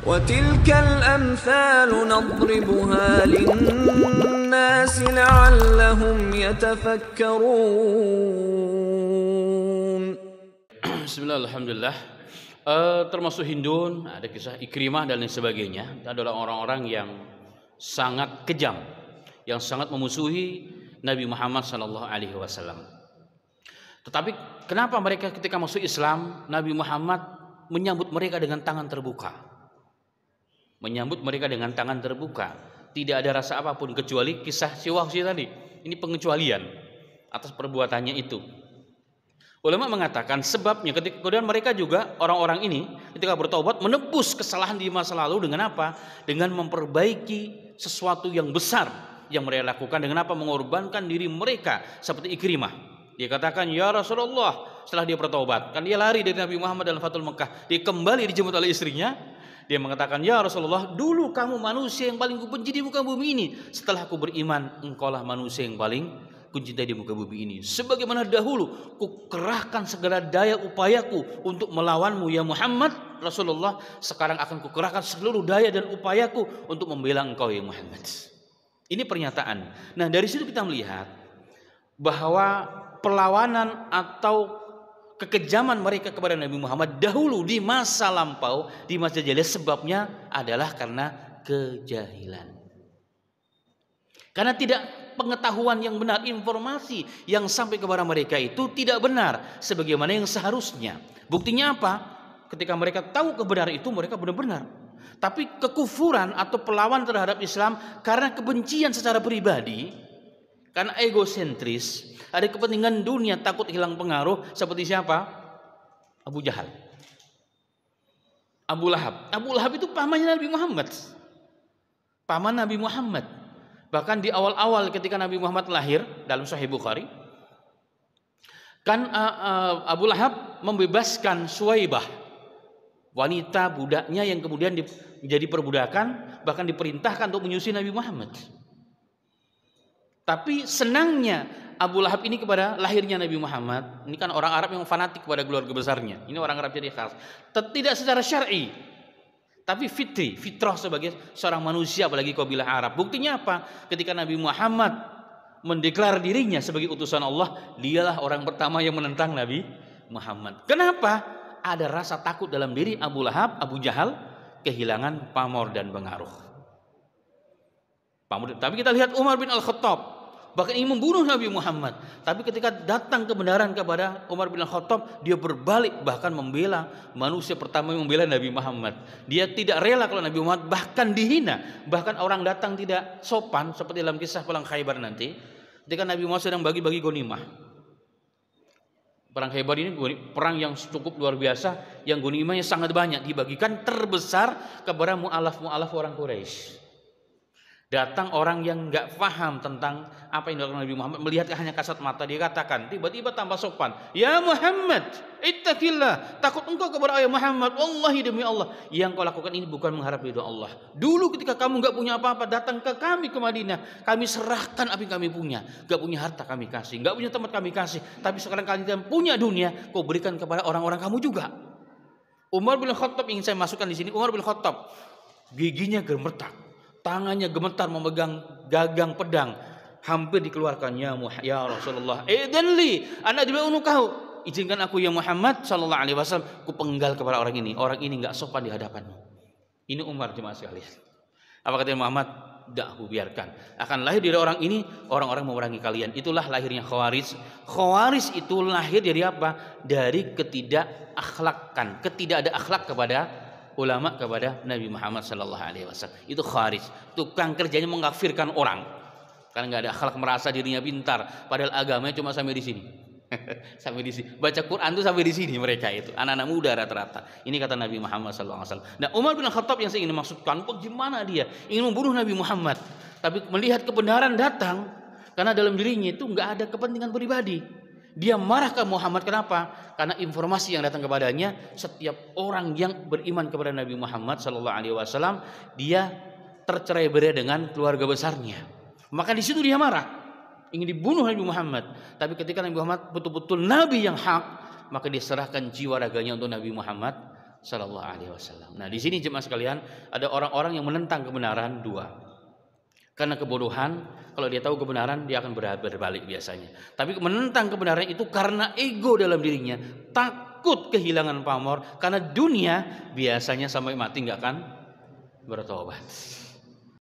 وتلك الأمثال نضربها للناس لعلهم يتفكرون. Bismillah, alhamdulillah. Termasuk Hindun, ada kisah Ikrimah dan lain sebagainya. Itu adalah orang-orang yang sangat kejam, yang sangat memusuhi Nabi Muhammad SAW. Tetapi kenapa mereka ketika masuk Islam, Nabi Muhammad menyambut mereka dengan tangan terbuka? Menyambut mereka dengan tangan terbuka. Tidak ada rasa apapun kecuali kisah si Wahsy tadi. Ini pengecualian atas perbuatannya itu. Ulama mengatakan sebabnya ketika kemudian mereka juga orang-orang ini ketika bertobat menebus kesalahan di masa lalu dengan apa? Dengan memperbaiki sesuatu yang besar yang mereka lakukan dengan apa? Mengorbankan diri mereka seperti Ikrimah. Dia katakan, "Ya Rasulullah," setelah dia bertobat, kan dia lari dari Nabi Muhammad dalam Fathul Mekah, dia kembali dijemput oleh istrinya. Dia mengatakan, "Ya Rasulullah, dulu kamu manusia yang paling kubenci di muka bumi ini. Setelah aku beriman, engkaulah manusia yang paling kucintai di muka bumi ini. Sebagaimana dahulu kukerahkan segala daya upayaku untuk melawanmu ya Muhammad, Rasulullah, sekarang akan kukerahkan seluruh daya dan upayaku untuk membela engkau ya Muhammad." Ini pernyataan. Nah, dari situ kita melihat bahwa perlawanan atau kekejaman mereka kepada Nabi Muhammad dahulu di masa lampau, di masa jahiliyah, sebabnya adalah karena kejahilan. Karena tidak pengetahuan yang benar, informasi yang sampai kepada mereka itu tidak benar sebagaimana yang seharusnya. Buktinya apa? Ketika mereka tahu kebenaran itu, mereka benar-benar. Tapi kekufuran atau perlawanan terhadap Islam karena kebencian secara pribadi, karena egosentris, ada kepentingan dunia, takut hilang pengaruh, seperti siapa? Abu Jahal, Abu Lahab. Abu Lahab itu pamannya Nabi Muhammad, paman Nabi Muhammad. Bahkan di awal-awal ketika Nabi Muhammad lahir, dalam Sahih Bukhari, kan Abu Lahab membebaskan Suwaibah, wanita budaknya yang kemudian menjadi perbudakan, bahkan diperintahkan untuk menyusui Nabi Muhammad. Tapi senangnya Abu Lahab ini kepada lahirnya Nabi Muhammad. Ini kan orang Arab yang fanatik kepada keluarga besarnya. Ini orang Arab jadi khas. Tidak secara syar'i, tapi fitri, fitrah sebagai seorang manusia, apalagi kabilah Arab. Buktinya apa? Ketika Nabi Muhammad mendeklar dirinya sebagai utusan Allah, dialah orang pertama yang menentang Nabi Muhammad. Kenapa? Ada rasa takut dalam diri Abu Lahab, Abu Jahal, kehilangan pamor dan pengaruh. Tapi kita lihat Umar bin Al-Khattab bahkan ingin membunuh Nabi Muhammad. Tapi ketika datang kebenaran kepada Umar bin Al-Khattab, dia berbalik bahkan membela manusia pertama yang membela Nabi Muhammad. Dia tidak rela kalau Nabi Muhammad bahkan dihina, bahkan orang datang tidak sopan, seperti dalam kisah perang Khaybar nanti. Ketika Nabi Muhammad sedang bagi-bagi ghanimah. Perang Khaybar ini perang yang cukup luar biasa, yang ghanimahnya sangat banyak, dibagikan terbesar kepada mu'alaf orang Quraisy. Datang orang yang nggak paham tentang apa yang dilakukan Nabi Muhammad, melihat hanya kasat mata, dia katakan, tiba-tiba tambah sopan, "Ya Muhammad, ittaqillah, takut engkau kepada ayah Muhammad, wallahi demi Allah, yang kau lakukan ini bukan mengharap ridha Allah. Dulu ketika kamu nggak punya apa-apa, datang ke kami ke Madinah, kami serahkan apa yang kami punya, nggak punya harta kami kasih, nggak punya tempat kami kasih, tapi sekarang kalian punya dunia, kau berikan kepada orang-orang kamu juga." Umar bin Khattab ingin saya masukkan di sini. Umar bin Khattab giginya gemetar, tangannya gemetar memegang gagang pedang, hampir dikeluarkannya, "Ya Rasulullah, idzanli ana adba'unu kau, izinkan aku ya Muhammad sallallahu alaihi wasallam, ku penggal kepada orang ini enggak sopan di hadapanmu." Ini Umar, jemaah sekalian. Apa kata Muhammad? "Dah, aku biarkan. Akan lahir dari orang ini orang-orang memerangi kalian." Itulah lahirnya Khawarij. Khawarij itu lahir dari apa? Dari ketidakakhlakan, tidak ada akhlak kepada ulama, kepada Nabi Muhammad sallallahu alaihi wasallam. Itu Khawarij, tukang kerjanya mengkafirkan orang karena nggak ada akhlak, merasa dirinya pintar, padahal agamanya cuma sampai di sini. Sampai di sini, baca Quran tuh sampai di sini mereka itu, anak-anak muda rata-rata. Ini kata Nabi Muhammad sallallahu alaihi wasallam. Nah, Umar bin Khattab yang saya ingin maksudkan, bagaimana dia ingin membunuh Nabi Muhammad, tapi melihat kebenaran datang, karena dalam dirinya itu nggak ada kepentingan pribadi. Dia marah ke Muhammad, kenapa? Karena informasi yang datang kepadanya, setiap orang yang beriman kepada Nabi Muhammad sallallahu alaihi wasallam, dia tercerai-berai dengan keluarga besarnya. Maka di situ dia marah, ingin dibunuh Nabi Muhammad. Tapi ketika Nabi Muhammad betul-betul nabi yang hak, maka dia serahkan jiwa raganya untuk Nabi Muhammad Sallallahu Alaihi Wasallam. Nah, di sini jemaah sekalian, ada orang-orang yang menentang kebenaran dua. Karena kebodohan, kalau dia tahu kebenaran dia akan berbalik biasanya. Tapi menentang kebenaran itu karena ego dalam dirinya, takut kehilangan pamor. Karena dunia biasanya sampai mati nggak akan bertobat.